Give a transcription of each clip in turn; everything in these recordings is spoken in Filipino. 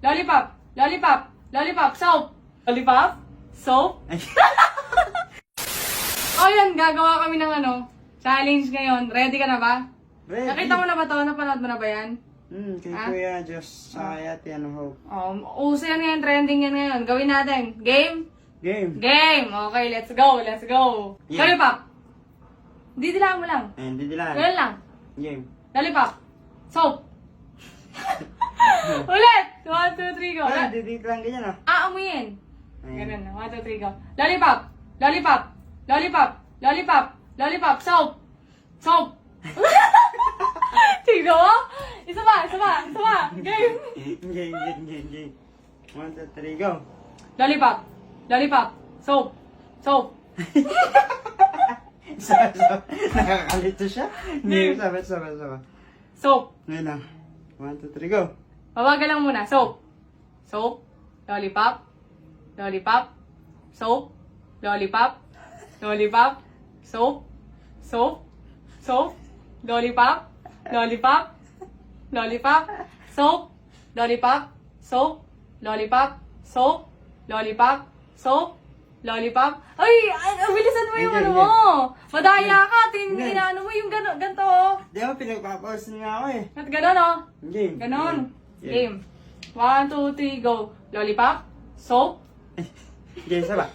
Lollipop. Lollipop. Lollipop. Soap. Lollipop. Soap. O yan, gagawa kami ng challenge ngayon. Ready ka na ba? Ready. Nakita mo na ba to? Napanood mo na ba yan? Kay Kuya Diyos, Ate Hope. Uso yan ngayon, trending yan ngayon. Gawin natin. Game? Game. Game! Okay, let's go, let's go. Yeah. Lollipop. Didilaan mo lang. Hindi dilaan. Ganun lang. Game. Lollipop. Soap. Ulit! 1, 2, 3, go. Didit lang ganyan Aamuyin. Ayan. Ganun. 1, 2, 3, go. Lollipop. Lollipop. Lollipop. Lollipop. Lollipop. Soap. Soap. Tignan mo? Isa pa. Game. Game. 1, 2, 3, go. Lollipop. Lollipop. Soap. Soap. Nakakalito siya. Game. Sabi. Soap. Ngayon na. 1, 2, 3, go. Babagal lang muna. Soap. Soap. Lollipop. Lollipop. Soap. Lollipop. Lollipop. Soap. Soap. Soap. Lollipop. Lollipop. Lollipop. Soap. Lollipop. Soap. Lollipop. Soap. Lollipop. Soap. Lollipop. Ay! Bilisan mo yung mo! Madaya ka! Inaano mo yung ganito. Di ba pinagpapawasin nga ako eh. At ganon Game. Ganon. Game. 1, 2, 3, go. Lollipop. Soap. Game, saba.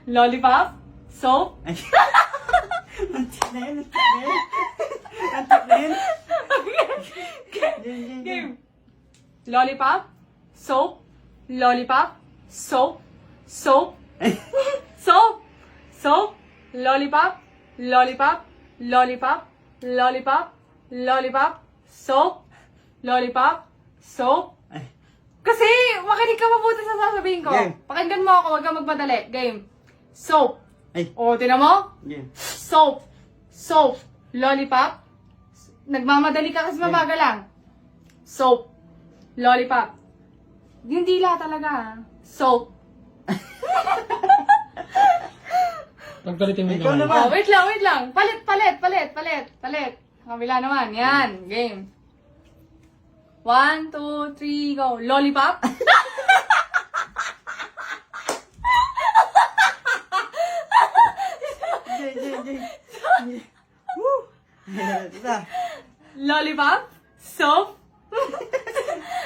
Lollipop. Soap. Antik na yun. Game. Lollipop. Soap. Lollipop. Soap. Soap. Soap. Soap. Lollipop. Lollipop. Lollipop. Lollipop. Lollipop. Soap. Lollipop. Soap. Kasi, makinig ka mabuti sa sasabihin ko. Game. Pakinggan mo ako, huwag kang magmadali. Game. Soap. Ay. O, tinan mo? Game. Soap. Soap. Lollipop. Nagmamadali ka kasi mabagal lang. Soap. Lollipop. Yung dila talaga ha. Soap. Pagpalitin mo yung Ikaw kamay. naman. Oh, wait lang. Palit. Kabila naman. Yan. Game. 1, 2, 3, go. Lollipop. Game. Woo! Isa. Lollipop. Soap.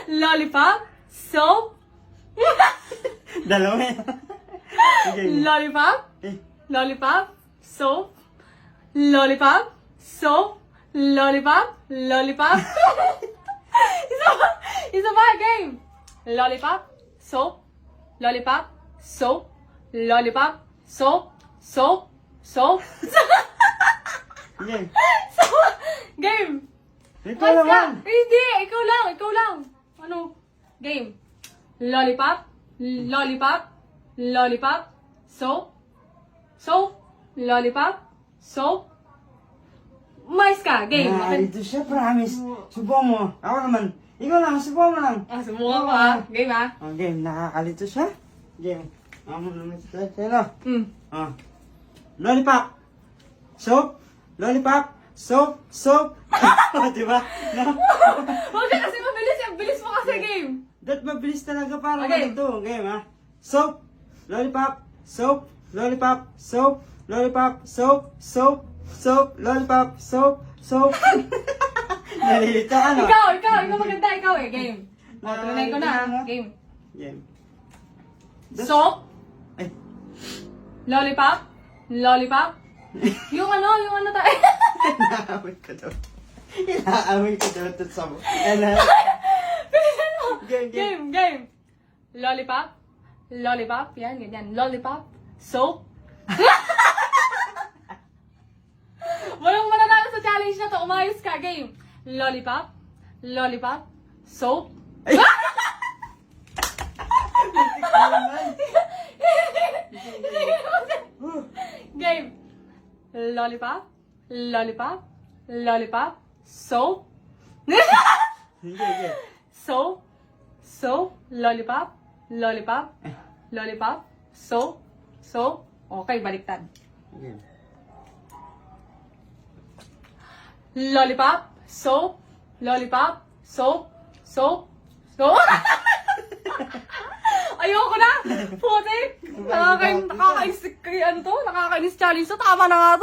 Lollipop. Soap. Dalawa yan. Game. Lollipop. Eh, Lollipop. Soap. Lollipop. Soap. Lollipop. Lollipop. Isa pa, game. Lollipop. Soap. Lollipop. Soap. Lollipop. Soap. Soap. Soap. Game. Game. Ikaw Mas ka. naman. Hindi, ikaw lang. Ano? Game. Lollipop. Lollipop. Lollipop. Soap. Soap. Lollipop. Soap. Mais ka. Game. Ito siya, promise. Subukan mo. Ako naman. Ikaw lang, subukan mo lang. Subukan ko ha. Game ha. Game, nakakalito siya. Game. Amo naman siya. Sino? Lollipop. Soap. Lollipop. Soap. Diba? No? Huwag ka kasi mabilis. Ang bilis mo kasi game. That mabilis talaga para Okay. ganito. Game, ha? Soap. Lollipop. Soap. Lollipop. Soap. Lollipop. Soap. Lollipop. Soap. Nalilito ka, no? Ikaw maganda. Ikaw eh. Game. Tunay ko na ha. Game. Game. Soap. Ay. Lollipop. Yung ano tayo. Inaamoy ko daw ito sa mo. Bilisan mo. Game. Game. Lollipop. Yan, ganyan. Lollipop. Soap. Walang mananalo sa challenge na to. Umayos ka. Game. Lollipop. Soap. Game. Lollipop. Soap. Sige. Soap. Lollipop. Soap. Okay, baliktad. Game. Lollipop. Soap. Putik! Nakakainis kay ano to? Nakakainis challenge to. Tama na nga to.